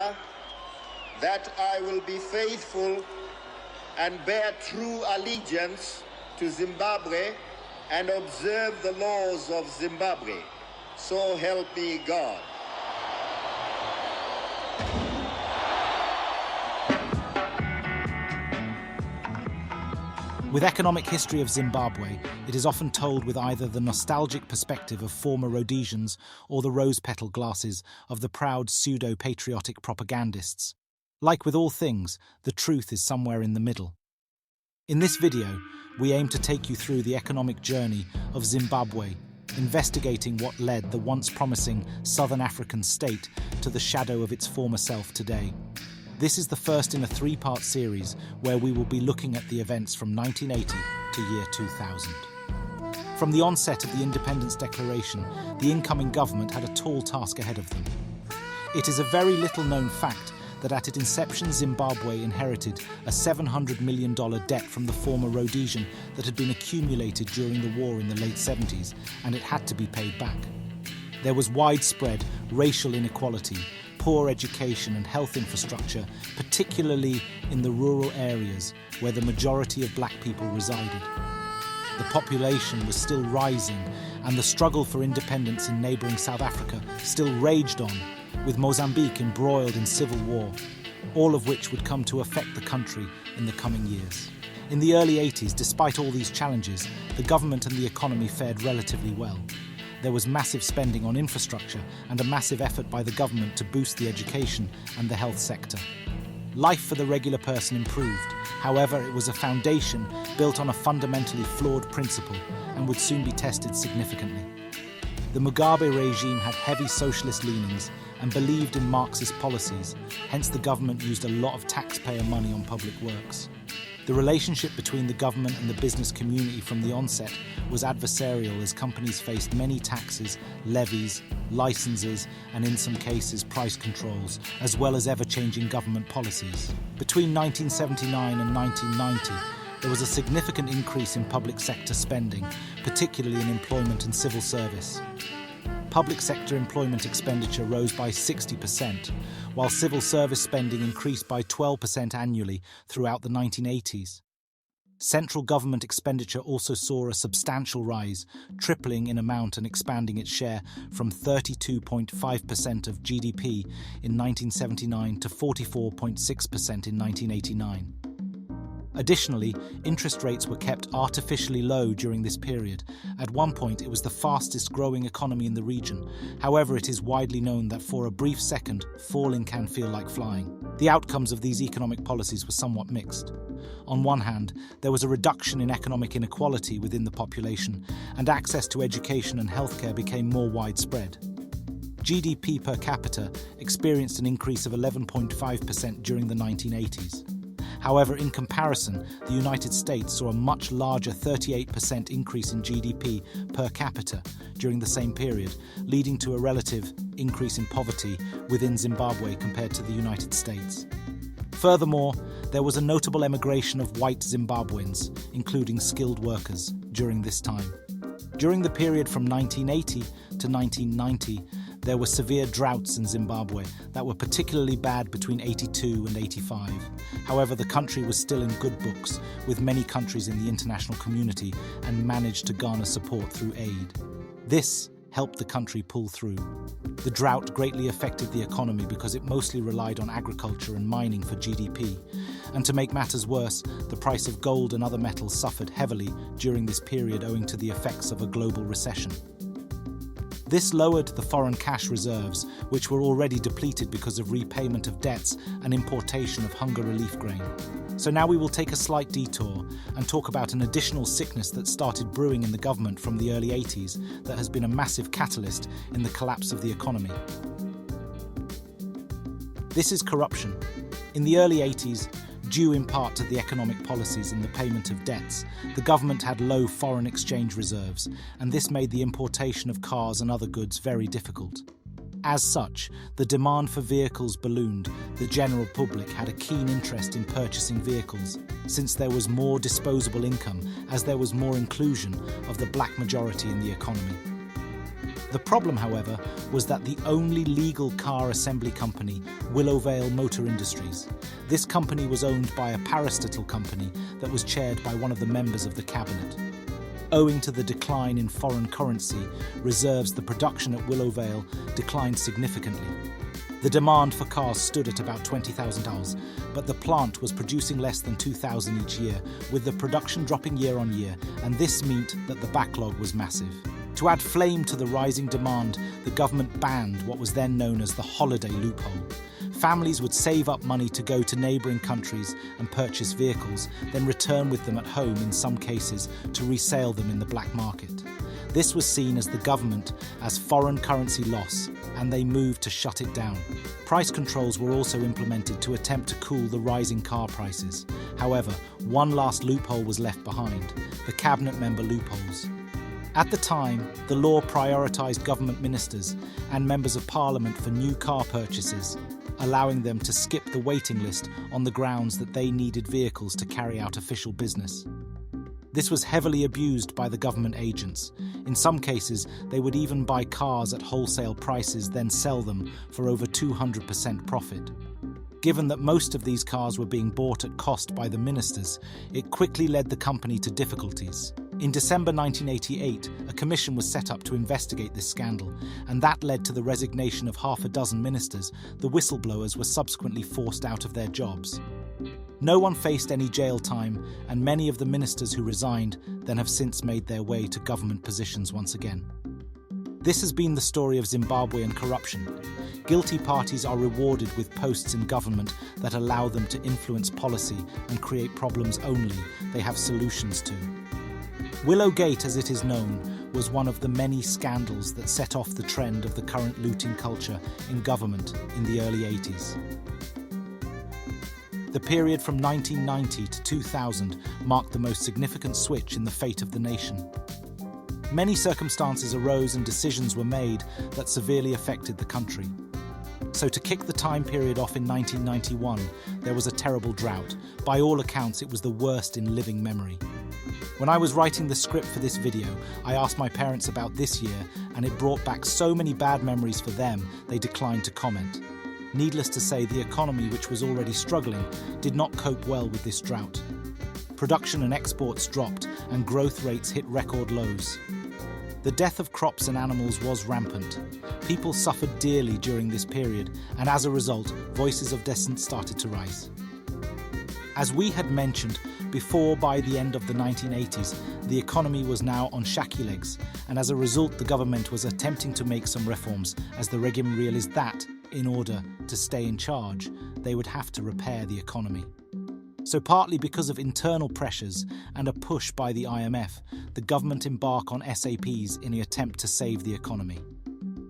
that I will be faithful and bear true allegiance to Zimbabwe and observe the laws of Zimbabwe. So help me God. With economic history of Zimbabwe, it is often told with either the nostalgic perspective of former Rhodesians or the rose-petal glasses of the proud pseudo-patriotic propagandists. Like with all things, the truth is somewhere in the middle. In this video, we aim to take you through the economic journey of Zimbabwe, investigating what led the once promising Southern African state to the shadow of its former self today. This is the first in a three-part series where we will be looking at the events from 1980 to year 2000. From the onset of the Independence Declaration, the incoming government had a tall task ahead of them. It is a very little-known fact that at its inception Zimbabwe inherited a $700 million debt from the former Rhodesian that had been accumulated during the war in the late 70s, and it had to be paid back. There was widespread racial inequality, poor education and health infrastructure, particularly in the rural areas where the majority of black people resided. The population was still rising, and the struggle for independence in neighbouring South Africa still raged on, with Mozambique embroiled in civil war, all of which would come to affect the country in the coming years. In the early 80s, despite all these challenges, the government and the economy fared relatively well. There was massive spending on infrastructure and a massive effort by the government to boost the education and the health sector. Life for the regular person improved. However, it was a foundation built on a fundamentally flawed principle and would soon be tested significantly. The Mugabe regime had heavy socialist leanings and believed in Marxist policies, hence the government used a lot of taxpayer money on public works. The relationship between the government and the business community from the onset was adversarial as companies faced many taxes, levies, licenses, and in some cases price controls, as well as ever-changing government policies. Between 1979 and 1990, there was a significant increase in public sector spending, particularly in employment and civil service. Public sector employment expenditure rose by 60%, while civil service spending increased by 12% annually throughout the 1980s. Central government expenditure also saw a substantial rise, tripling in amount and expanding its share from 32.5% of GDP in 1979 to 44.6% in 1989. Additionally, interest rates were kept artificially low during this period. At one point, it was the fastest growing economy in the region. However, it is widely known that for a brief second, falling can feel like flying. The outcomes of these economic policies were somewhat mixed. On one hand, there was a reduction in economic inequality within the population, and access to education and healthcare became more widespread. GDP per capita experienced an increase of 11.5% during the 1980s. However, in comparison, the United States saw a much larger 38% increase in GDP per capita during the same period, leading to a relative increase in poverty within Zimbabwe compared to the United States. Furthermore, there was a notable emigration of white Zimbabweans, including skilled workers, during this time. During the period from 1980 to 1990, there were severe droughts in Zimbabwe that were particularly bad between 82 and 85. However, the country was still in good books with many countries in the international community and managed to garner support through aid. This helped the country pull through. The drought greatly affected the economy because it mostly relied on agriculture and mining for GDP. And to make matters worse, the price of gold and other metals suffered heavily during this period owing to the effects of a global recession. This lowered the foreign cash reserves, which were already depleted because of repayment of debts and importation of hunger relief grain. So now we will take a slight detour and talk about an additional sickness that started brewing in the government from the early 80s that has been a massive catalyst in the collapse of the economy. This is corruption. In the early 80s, due in part to the economic policies and the payment of debts, the government had low foreign exchange reserves, and this made the importation of cars and other goods very difficult. As such, the demand for vehicles ballooned. The general public had a keen interest in purchasing vehicles, since there was more disposable income as there was more inclusion of the black majority in the economy. The problem, however, was that the only legal car assembly company, Willowvale Motor Industries. This company was owned by a parastatal company that was chaired by one of the members of the cabinet. Owing to the decline in foreign currency reserves, the production at Willowvale declined significantly. The demand for cars stood at about 20,000 cars, but the plant was producing less than 2,000 each year, with the production dropping year on year, and this meant that the backlog was massive. To add flame to the rising demand, the government banned what was then known as the holiday loophole. Families would save up money to go to neighbouring countries and purchase vehicles, then return with them at home in some cases to resale them in the black market. This was seen as the government as foreign currency loss, and they moved to shut it down. Price controls were also implemented to attempt to cool the rising car prices. However, one last loophole was left behind: the cabinet member loopholes. At the time, the law prioritised government ministers and members of parliament for new car purchases, allowing them to skip the waiting list on the grounds that they needed vehicles to carry out official business. This was heavily abused by the government agents. In some cases, they would even buy cars at wholesale prices, then sell them for over 200% profit. Given that most of these cars were being bought at cost by the ministers, it quickly led the company to difficulties. In December 1988, a commission was set up to investigate this scandal, and that led to the resignation of half a dozen ministers. The whistleblowers were subsequently forced out of their jobs. No one faced any jail time, and many of the ministers who resigned then have since made their way to government positions once again. This has been the story of Zimbabwean corruption. Guilty parties are rewarded with posts in government that allow them to influence policy and create problems only they have solutions to. Willowgate, as it is known, was one of the many scandals that set off the trend of the current looting culture in government in the early 80s. The period from 1990 to 2000 marked the most significant switch in the fate of the nation. Many circumstances arose and decisions were made that severely affected the country. So to kick the time period off in 1991, there was a terrible drought. By all accounts, it was the worst in living memory. When I was writing the script for this video, I asked my parents about this year, and it brought back so many bad memories for them, they declined to comment. Needless to say, the economy, which was already struggling, did not cope well with this drought. Production and exports dropped, and growth rates hit record lows. The death of crops and animals was rampant. People suffered dearly during this period, and as a result, voices of dissent started to rise. As we had mentioned before, by the end of the 1980s, the economy was now on shaky legs, and as a result, the government was attempting to make some reforms, as the regime realized that, in order to stay in charge, they would have to repair the economy. So partly because of internal pressures and a push by the IMF, the government embarked on SAPs in an attempt to save the economy.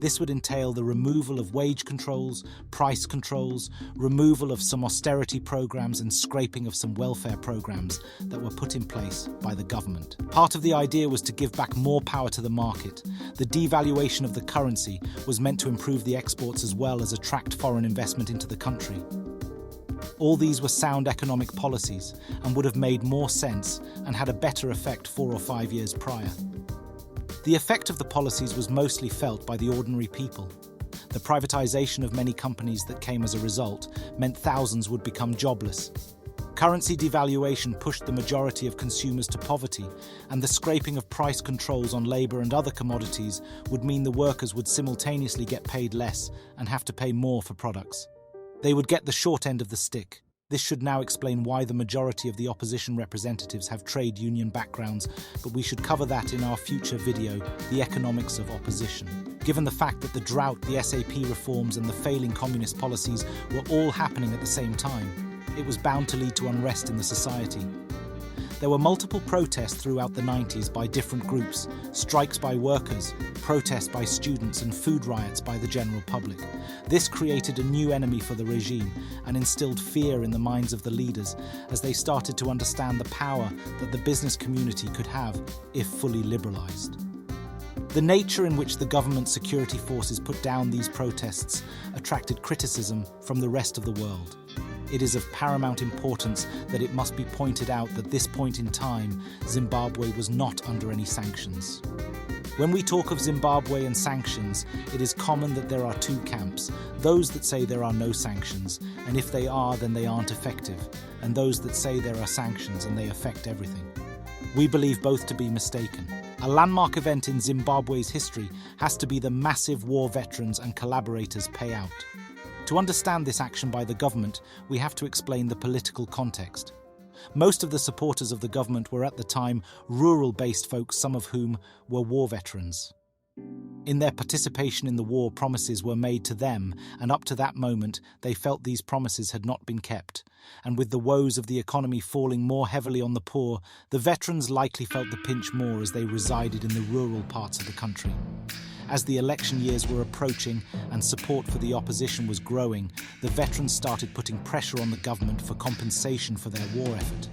This would entail the removal of wage controls, price controls, removal of some austerity programs and scrapping of some welfare programs that were put in place by the government. Part of the idea was to give back more power to the market. The devaluation of the currency was meant to improve the exports as well as attract foreign investment into the country. All these were sound economic policies and would have made more sense and had a better effect 4 or 5 years prior. The effect of the policies was mostly felt by the ordinary people. The privatization of many companies that came as a result meant thousands would become jobless. Currency devaluation pushed the majority of consumers to poverty, and the scraping of price controls on labor and other commodities would mean the workers would simultaneously get paid less and have to pay more for products. They would get the short end of the stick. This should now explain why the majority of the opposition representatives have trade union backgrounds, but we should cover that in our future video, The Economics of Opposition. Given the fact that the drought, the SAP reforms and the failing communist policies were all happening at the same time, it was bound to lead to unrest in the society. There were multiple protests throughout the 90s by different groups, strikes by workers, protests by students and food riots by the general public. This created a new enemy for the regime and instilled fear in the minds of the leaders as they started to understand the power that the business community could have if fully liberalized. The nature in which the government security forces put down these protests attracted criticism from the rest of the world. It is of paramount importance that it must be pointed out that at this point in time, Zimbabwe was not under any sanctions. When we talk of Zimbabwe and sanctions, it is common that there are two camps, those that say there are no sanctions, and if they are, then they aren't effective, and those that say there are sanctions and they affect everything. We believe both to be mistaken. A landmark event in Zimbabwe's history has to be the massive war veterans and collaborators payout. To understand this action by the government, we have to explain the political context. Most of the supporters of the government were at the time rural-based folks, some of whom were war veterans. In their participation in the war, promises were made to them, and up to that moment, they felt these promises had not been kept. And with the woes of the economy falling more heavily on the poor, the veterans likely felt the pinch more as they resided in the rural parts of the country. As the election years were approaching and support for the opposition was growing, the veterans started putting pressure on the government for compensation for their war effort.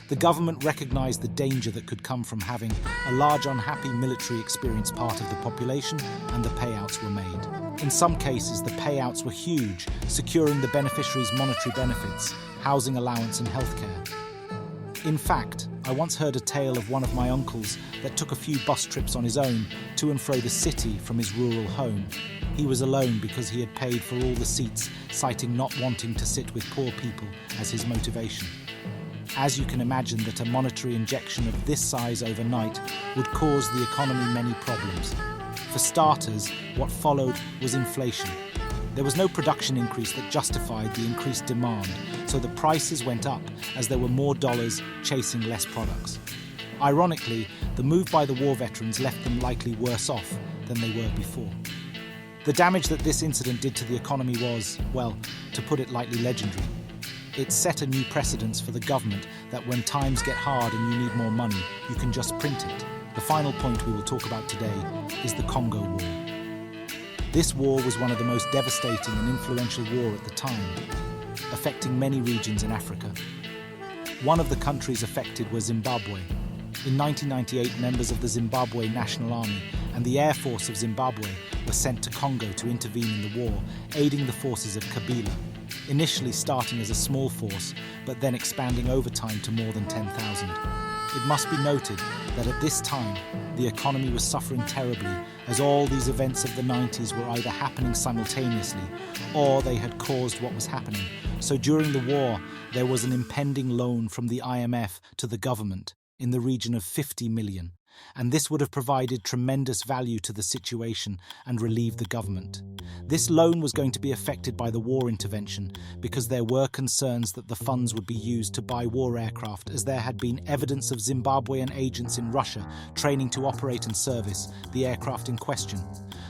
The government recognised the danger that could come from having a large unhappy military experience part of the population, and the payouts were made. In some cases, the payouts were huge, securing the beneficiaries monetary benefits, housing allowance and healthcare. In fact, I once heard a tale of one of my uncles that took a few bus trips on his own to and fro the city from his rural home. He was alone because he had paid for all the seats, citing not wanting to sit with poor people as his motivation. As you can imagine, that a monetary injection of this size overnight would cause the economy many problems. For starters, what followed was inflation. There was no production increase that justified the increased demand, so the prices went up as there were more dollars chasing less products. Ironically, the move by the war veterans left them likely worse off than they were before. The damage that this incident did to the economy was, well, to put it lightly, legendary. It set a new precedence for the government that when times get hard and you need more money, you can just print it. The final point we will talk about today is the Congo War. This war was one of the most devastating and influential war at the time, affecting many regions in Africa. One of the countries affected was Zimbabwe. In 1998, members of the Zimbabwe National Army and the Air Force of Zimbabwe were sent to Congo to intervene in the war, aiding the forces of Kabila, initially starting as a small force, but then expanding over time to more than 10,000. It must be noted that at this time, the economy was suffering terribly, as all these events of the 90s were either happening simultaneously or they had caused what was happening. So during the war, there was an impending loan from the IMF to the government in the region of 50 million, and this would have provided tremendous value to the situation and relieved the government. This loan was going to be affected by the war intervention because there were concerns that the funds would be used to buy war aircraft, as there had been evidence of Zimbabwean agents in Russia training to operate and service the aircraft in question.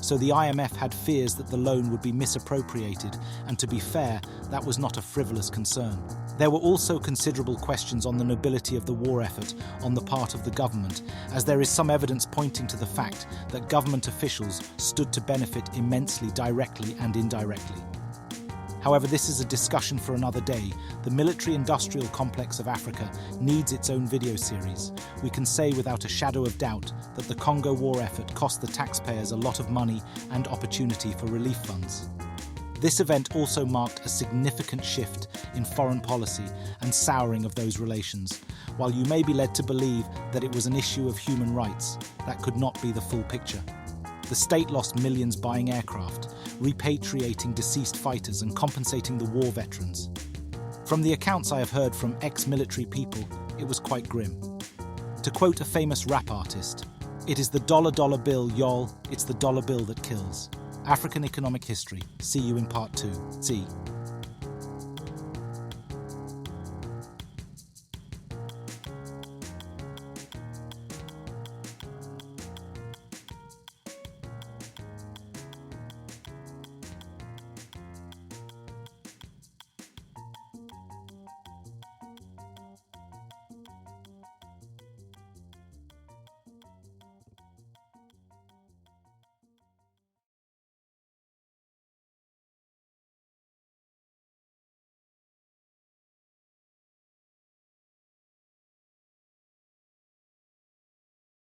So the IMF had fears that the loan would be misappropriated, and to be fair, that was not a frivolous concern. There were also considerable questions on the nobility of the war effort on the part of the government, as there is some evidence pointing to the fact that government officials stood to benefit immensely directly and indirectly. However, this is a discussion for another day. The military-industrial complex of Africa needs its own video series. We can say without a shadow of doubt that the Congo war effort cost the taxpayers a lot of money and opportunity for relief funds. This event also marked a significant shift in foreign policy and souring of those relations. While you may be led to believe that it was an issue of human rights, that could not be the full picture. The state lost millions buying aircraft, repatriating deceased fighters and compensating the war veterans. From the accounts I have heard from ex-military people, it was quite grim. To quote a famous rap artist, "It is the dollar bill, y'all, it's the dollar bill that kills." African economic history. See you in part 2. See.